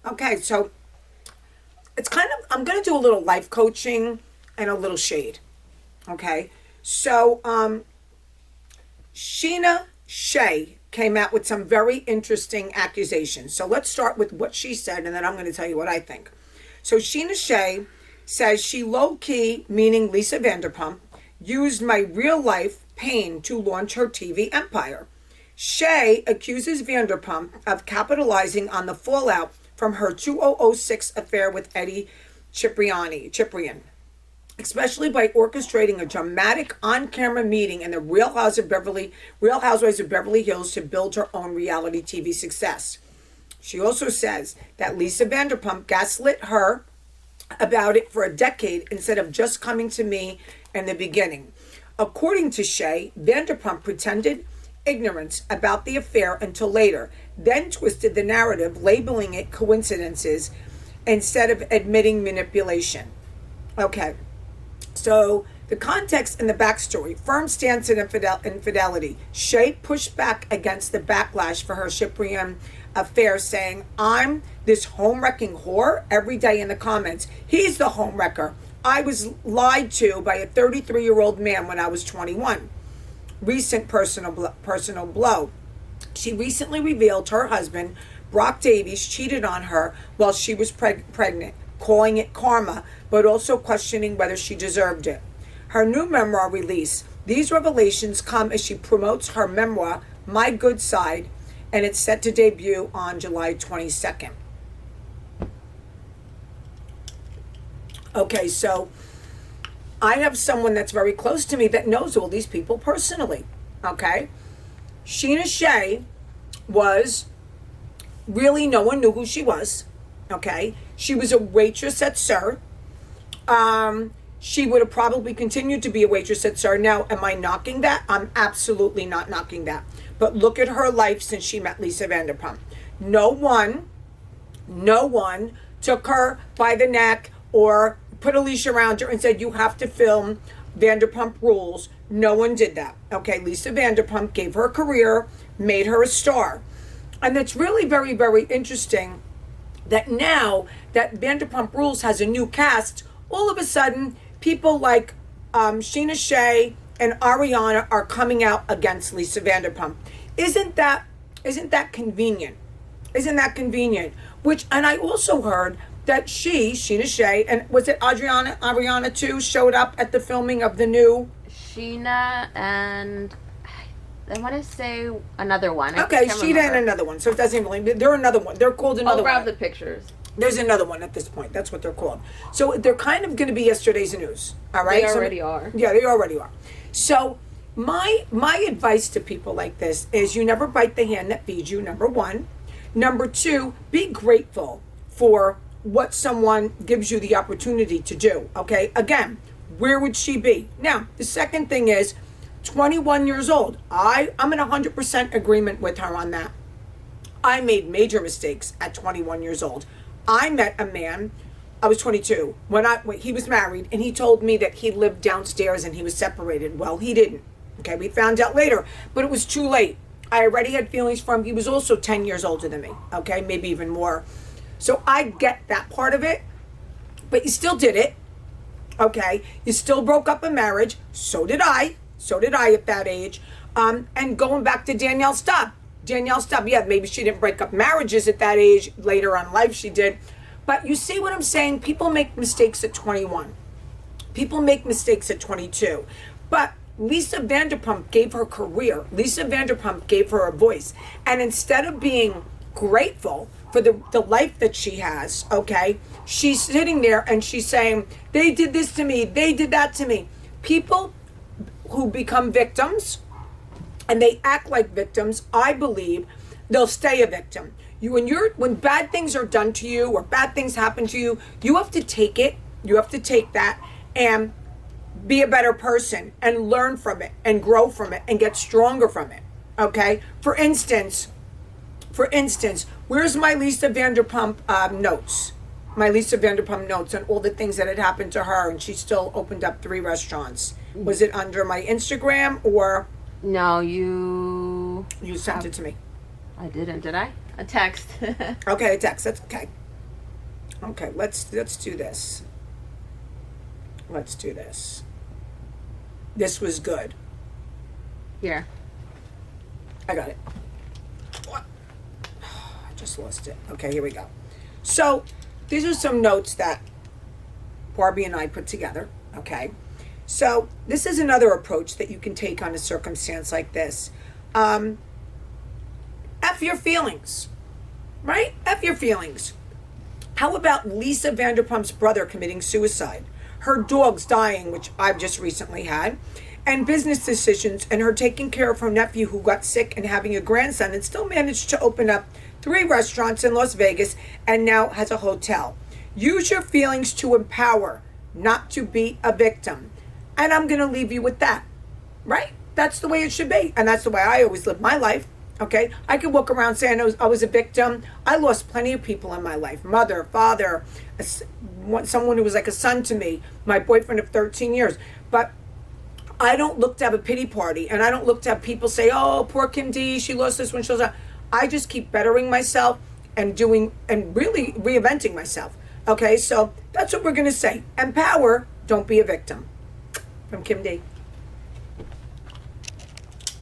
Okay, so it's kind of, I'm going to do a little life coaching and a little shade. Okay, so Shay came out with some very interesting accusations. So let's start with what she said, and then I'm going to tell you what I think. So Shay says she low-key, meaning Lisa Vanderpump, used my real-life pain to launch her TV empire. Shay accuses Vanderpump of capitalizing on the fallout from her 2006 affair with Eddie Ciprian, especially by orchestrating a dramatic on-camera meeting in the Real Housewives of Beverly Hills to build her own reality TV success. She also says that Lisa Vanderpump gaslit her about it for a decade instead of just coming to me in the beginning. According to Shay, Vanderpump pretended ignorance about the affair until later, then twisted the narrative, labeling it coincidences instead of admitting manipulation. Okay, so the context and the backstory. Firm stance in infidelity. Shay pushed back against the backlash for her Ciprian affair, saying, I'm this home-wrecking whore every day in the comments. He's the home wrecker. I was lied to by a 33-year-old man when I was 21. Recent personal blow. She recently revealed her husband, Brock Davies, cheated on her while she was pregnant, calling it karma, but also questioning whether she deserved it. Her new memoir release. These revelations come as she promotes her memoir, My Good Side, and it's set to debut on July 22nd. Okay, so I have someone that's very close to me that knows all these people personally. Okay? Shay was, really no one knew who she was. Okay? She was a waitress at SUR. She would have probably continued to be a waitress at SUR. Now, am I knocking that? I'm absolutely not knocking that. But look at her life since she met Lisa Vanderpump. No one took her by the neck or put a leash around her and said, you have to film Vanderpump Rules. No one did that. Okay, Lisa Vanderpump gave her a career, made her a star. And it's really very, very interesting that now that Vanderpump Rules has a new cast, all of a sudden, people like Scheana Shay and Ariana are coming out against Lisa Vanderpump. Isn't that convenient? Isn't that convenient? And I also heard that Scheana Shay, and was it Ariana too, showed up at the filming of the new? Scheana and I want to say another one. Okay, Scheana and another one. So it doesn't really, they're another one. They're called another one. I'll grab the pictures. There's another one at this point. That's what they're called. So they're kind of going to be yesterday's news. All right? They already are. Yeah, they already are. So my advice to people like this is you never bite the hand that feeds you, number one. Number two, be grateful for what someone gives you the opportunity to do. Okay? Again, where would she be? Now, the second thing is 21 years old. I'm in 100% agreement with her on that. I made major mistakes at 21 years old. I met a man, I was 22, when he was married, and he told me that he lived downstairs and he was separated. Well, he didn't. Okay, we found out later, but it was too late. I already had feelings for him. He was also 10 years older than me, okay, maybe even more. So I get that part of it, but you still did it, okay? You still broke up a marriage. So did I at that age. And going back to Danielle Staub, yeah, maybe she didn't break up marriages at that age. Later on in life, she did. But you see what I'm saying? People make mistakes at 21. People make mistakes at 22. But Lisa Vanderpump gave her career. Lisa Vanderpump gave her a voice. And instead of being grateful for the life that she has, okay, she's sitting there and she's saying, they did this to me, they did that to me. People who become victims, and they act like victims, I believe they'll stay a victim. When bad things are done to you or bad things happen to you, you have to take it. You have to take that and be a better person and learn from it and grow from it and get stronger from it. Okay? For instance, where's my Lisa Vanderpump notes? My Lisa Vanderpump notes on all the things that had happened to her, and she still opened up 3 restaurants. Was it under my Instagram or? No, you sent it to me. I didn't, did I? A text. Okay, a text. That's okay. Okay, let's do this. Let's do this. This was good. Here. I got it. What? I just lost it. Okay, here we go. So, these are some notes that Barbie and I put together. Okay. So, this is another approach that you can take on a circumstance like this. F your feelings. Right? F your feelings. How about Lisa Vanderpump's brother committing suicide? Her dog's dying, which I've just recently had, and business decisions, and her taking care of her nephew who got sick and having a grandson and still managed to open up 3 restaurants in Las Vegas and now has a hotel. Use your feelings to empower, not to be a victim. And I'm going to leave you with that, right? That's the way it should be. And that's the way I always live my life. Okay, I could walk around saying I was a victim. I lost plenty of people in my life. Mother, father, someone who was like a son to me, my boyfriend of 13 years. But I don't look to have a pity party. And I don't look to have people say, oh, poor Kim D, she lost this when she was out. I just keep bettering myself and really reinventing myself. Okay, so that's what we're going to say. Empower, don't be a victim. From Kim D.